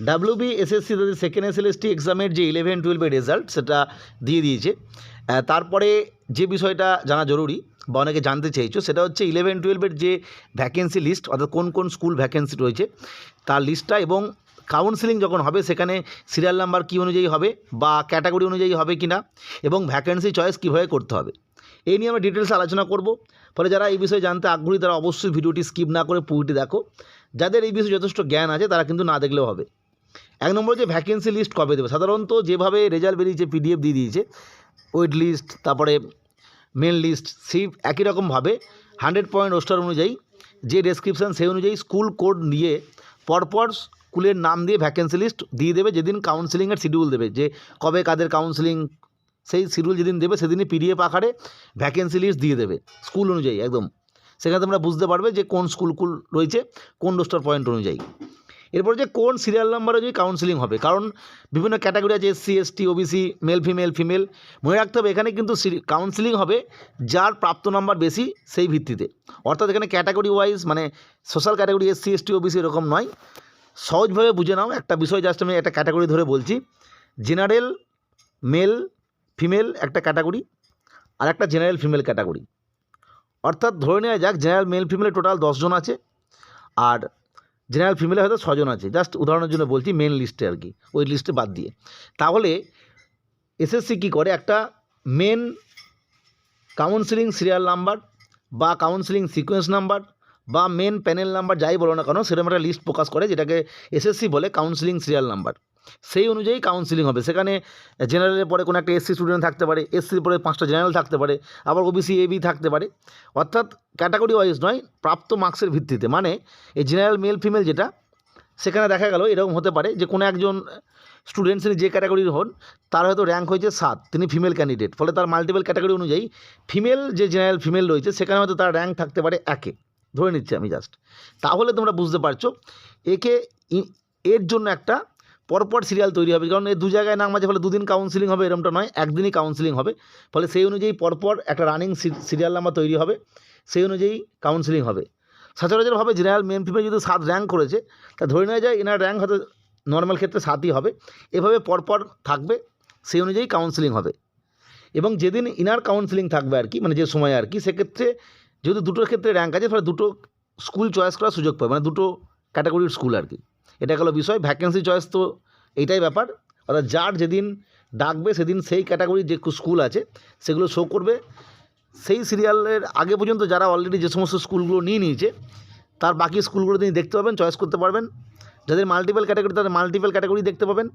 WBSSC তাদের second SLST এক্সামের যে 11-12 রেজাল্ট সেটা দিয়ে দিয়েছে। তারপরে যে বিষয়টা জানা জরুরি বা অনেকে জানতে চাইছো সেটা হচ্ছে 11-12 যে ভ্যাকেন্সি লিস্ট, অর্থাৎ কোন কোন স্কুল ভ্যাকেন্সি রয়েছে তার লিস্টটা, এবং কাউন্সেলিং যখন হবে সেখানে সিরিয়াল নাম্বার কী অনুযায়ী হবে বা ক্যাটাগরি অনুযায়ী হবে কি না, এবং ভ্যাকেন্সি চয়েস কীভাবে করতে হবে, এই নিয়ে আমরা ডিটেলস আলোচনা করব। ফলে যারা এই বিষয়ে জানতে আগ্রহী তারা অবশ্যই ভিডিওটি স্কিপ না করে পুরোটি দেখো। যাদের এই বিষয়ে যথেষ্ট জ্ঞান আছে তারা কিন্তু না দেখলেও হবে। 1 নম্বর যে ভ্যাকেন্সি লিস্ট কবে দেবে, সাধারণত যেভাবে রেজাল্ট বেরিয়েছে PDF দিয়ে দিয়েছে, ওয়েট লিস্ট তারপরে মেন লিস্ট, সেই একই রকমভাবে 100 পয়েন্ট রোস্টার অনুযায়ী যে ডেসক্রিপশান সেই অনুযায়ী স্কুল কোড নিয়ে পরপর স্কুলের নাম দিয়ে ভ্যাকেন্সি লিস্ট দিয়ে দেবে। যেদিন কাউন্সেলিংয়ের শিডিউল দেবে, যে কবে কাদের কাউন্সেলিং, সেই শিডিউল যেদিন দেবে সেদিনই PDF আকারে ভ্যাকেন্সি লিস্ট দিয়ে দেবে স্কুল অনুযায়ী একদম। সেখানে তোমরা বুঝতে পারবে যে কোন স্কুল রয়েছে কোন রোস্টার পয়েন্ট অনুযায়ী। এরপর যে কোন সিরিয়াল নাম্বার অনুযায়ী কাউন্সেলিং হবে, কারণ বিভিন্ন ক্যাটাগরি আছে, SC ST OBC, male female. মনে রাখতে হবে এখানে কিন্তু কাউন্সেলিং হবে যার প্রাপ্ত নাম্বার বেশি সেই ভিত্তিতে, অর্থাৎ এখানে ক্যাটাগরি ওয়াইজ মানে social category SC ST OBC এরকম নয়। সহজভাবে বুঝে নাও একটা বিষয়, জাস্ট আমি একটা ক্যাটাগরি ধরে বলছি। জেনারেল মেল ফিমেল একটা ক্যাটাগরি, আর একটা জেনারেল ফিমেল ক্যাটাগরি। অর্থাৎ ধরে নেওয়া যাক জেনারেল মেল ফিমেলে টোটাল 10 জন আছে, আর জেনারেল ফিমেলে হয়তো 6 জন আছে, জাস্ট উদাহরণের জন্য বলছি, মেন লিস্টে আর কি, ওই লিস্টে বাদ দিয়ে। তাহলে SSC কী করে, একটা মেন কাউন্সেলিং সিরিয়াল নাম্বার বা কাউন্সেলিং সিকোয়েন্স নাম্বার বা মেন প্যানেল নাম্বার যাই বলো না কেন, সেরকম একটা লিস্ট প্রকাশ করে যেটাকে SSC বলে কাউন্সেলিং সিরিয়াল নাম্বার। সেই অনুযায়ী কাউন্সেলিং হবে। সেখানে জেনারেলের পরে কোনো একটা SC স্টুডেন্ট থাকতে পারে, SCর পরে 5টা জেনারেল থাকতে পারে, আবার OBC AB থাকতে পারে, অর্থাৎ ক্যাটাগরি ওয়াইজ নয়, প্রাপ্ত মার্কসের ভিত্তিতে। মানে এই জেনারেল মেল ফিমেল যেটা, সেখানে দেখা গেল এরকম হতে পারে যে কোনো একজন স্টুডেন্টস যে ক্যাটাগরির হন তার হয়তো র্যাঙ্ক হয়েছে 7, তিনি ফিমেল ক্যান্ডিডেট, ফলে তার মাল্টিপল ক্যাটাগরি অনুযায়ী ফিমেল যে জেনারেল ফিমেল রয়েছে সেখানে হয়তো তার র্যাঙ্ক থাকতে পারে 1-এ, ধরে নিচ্ছি আমি জাস্ট। তাহলে তোমরা বুঝতে পারছো এর জন্য একটা পরপর সিরিয়াল তৈরি হবে, কারণ এই 2 জায়গায় নাম আছে, ফলে 2 দিন কাউন্সেলিং হবে এরকমটা নয়, একদিনই কাউন্সেলিং হবে। ফলে সেই অনুযায়ী পরপর একটা রানিং সিরিয়াল নাম্বার তৈরি হবে, সেই অনুযায়ী কাউন্সেলিং হবে। সচরাচরভাবে জেনারেল মেন ফিমেল যদি 7 র্যাঙ্ক করেছে তা ধরে নেওয়া যায় এনার র্যাঙ্ক হয়তো নর্মাল ক্ষেত্রে 7ই হবে। এভাবে পরপর থাকবে, সেই অনুযায়ী কাউন্সেলিং হবে। এবং যেদিন ইনার কাউন্সেলিং থাকবে আর কি, মানে যে সময় আর কি, সেক্ষেত্রে যেহেতু দুটোর ক্ষেত্রে র্যাঙ্ক আছে, ফলে দুটো স্কুল চয়েস করার সুযোগ পাবে, মানে দুটো ক্যাটাগরির স্কুল আর কি। এটা গেলো বিষয়। ভ্যাকেন্সি চয়েস তো এইটাই ব্যাপার, অর্থাৎ যার যেদিন ডাকবে সেদিন সেই ক্যাটাগরির যে স্কুল আছে সেগুলো শো করবে। সেই সিরিয়ালের আগে পর্যন্ত যারা অলরেডি যে সমস্ত স্কুলগুলো নিয়ে নিয়েছে তার বাকি স্কুলগুলো তিনি দেখতে পাবেন, চয়েস করতে পারবেন। যাদের মাল্টিপল ক্যাটাগরি তাদের মাল্টিপল ক্যাটাগরি দেখতে পাবেন।